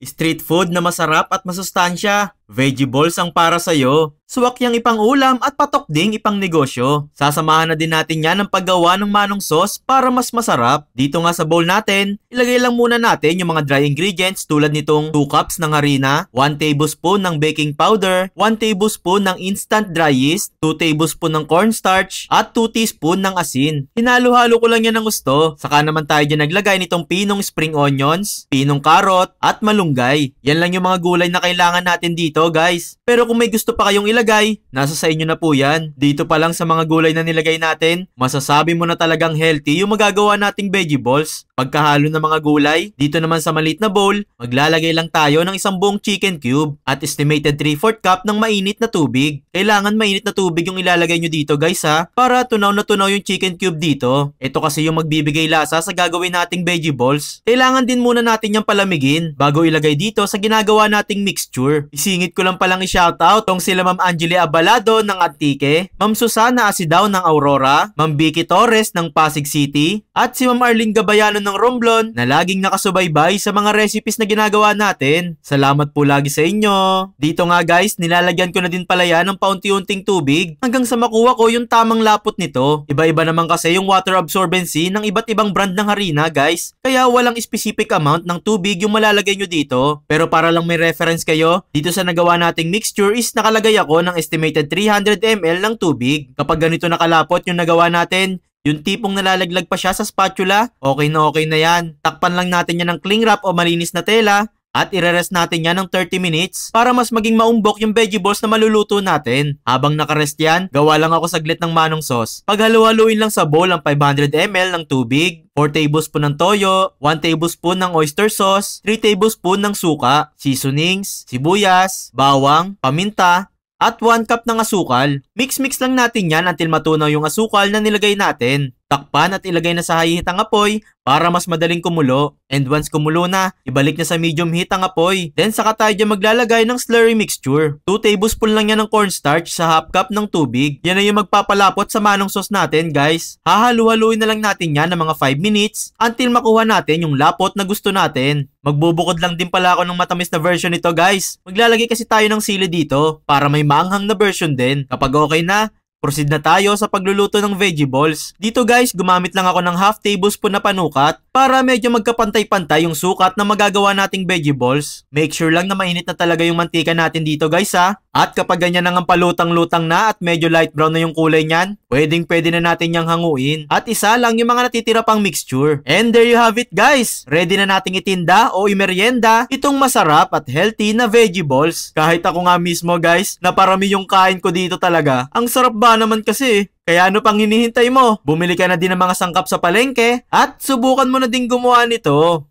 Street food na masarap at masustansya. Vegetables ang para sa'yo. Suwak yang ipang ulam at patok ding ipang negosyo. Sasamahan na din natin yan ng paggawa ng manong sauce para mas masarap. Dito nga sa bowl natin, ilagay lang muna natin yung mga dry ingredients tulad nitong 2 cups ng harina, 1 tablespoon ng baking powder, 1 tablespoon ng instant dry yeast, 2 tablespoon ng cornstarch, at 2 teaspoon ng asin. Hinalo-halo ko lang yan ng gusto. Saka naman tayo dyan naglagay nitong pinong spring onions, pinong carrot, at malunggay. Yan lang yung mga gulay na kailangan natin dito, guys. Pero kung may gusto pa kayong ilagay, nasa sa inyo na po yan. Dito pa lang sa mga gulay na nilagay natin, masasabi mo na talagang healthy yung magagawa nating vegetables. Pagkahalo ng mga gulay, dito naman sa maliit na bowl, maglalagay lang tayo ng isang buong chicken cube at estimated 3/4 cup ng mainit na tubig. Kailangan mainit na tubig yung ilalagay nyo dito, guys, ha, para tunaw na tunaw yung chicken cube dito. Ito kasi yung magbibigay lasa sa gagawin nating vegetables. Kailangan din muna natin yung palamigin bago ilagay dito sa ginagawa nating mixture. Isingit ko lang palang i-shoutout tong sila Ma'am Angeli Abalado ng Antique, Ma'am Susana Asidaw ng Aurora, Ma'am Vicky Torres ng Pasig City, at si Ma'am Arlene Gabayano ng Romblon na laging nakasubaybay sa mga recipes na ginagawa natin. Salamat po lagi sa inyo. Dito nga, guys, nilalagyan ko na din pala yan ng paunti-unting tubig hanggang sa makuha ko yung tamang lapot nito. Iba-iba naman kasi yung water absorbency ng iba't ibang brand ng harina, guys. Kaya walang specific amount ng tubig yung malalagay nyo dito. Pero para lang may reference kayo, dito sa nagawa nating mixture is nakalagay ako ng estimated 300 ml ng tubig. Kapag ganito nakalapot yung nagawa natin, yung tipong nalalaglag pa siya sa spatula, okay na yan. Takpan lang natin yan ng cling wrap o malinis na tela at ire-rest natin yan ng 30 minutes para mas maging maumbok yung vegetables na maluluto natin. Habang nakarest yan, gawa lang ako saglit ng manong sauce. Paghalu-haluin lang sa bowl ang 500 ml ng tubig, 4 tablespoon ng toyo, 1 tablespoon ng oyster sauce, 3 tablespoon ng suka, seasonings, sibuyas, bawang, paminta, at 1 cup ng asukal. Mix-mix lang natin yan until matunaw yung asukal na nilagay natin. Takpan at ilagay na sa high heat ang apoy para mas madaling kumulo. And once kumulo na, ibalik na sa medium heat ang apoy. Then saka tayo dyan maglalagay ng slurry mixture. 2 tablespoon lang yan ng cornstarch sa half cup ng tubig. Yan na yung magpapalapot sa manong sauce natin, guys. Hahalu-haluin na lang natin yan ng mga 5 minutes until makuha natin yung lapot na gusto natin. Magbubukod lang din pala ako ng matamis na version nito, guys. Maglalagay kasi tayo ng sili dito para may maanghang na version din. Kapag okay na, proceed na tayo sa pagluluto ng vegetables. Dito, guys, gumamit lang ako ng half tablespoon na panukat para medyo magkapantay-pantay yung sukat na magagawa nating vegetables. Make sure lang na mainit na talaga yung mantika natin dito, guys, ha. At kapag ganyan nang palutang-lutang na at medyo light brown na yung kulay niyan, pwede na natin yang hanguin. At isa lang yung mga natitira pang mixture. And there you have it, guys. Ready na nating itinda o imeryenda itong masarap at healthy na vegetables. Kahit ako nga mismo, guys, naparami yung kain ko dito talaga. Ang sarap ba naman kasi. Kaya ano pang hinihintay mo? Bumili ka na din ng mga sangkap sa palengke at subukan mo na din gumawa nito.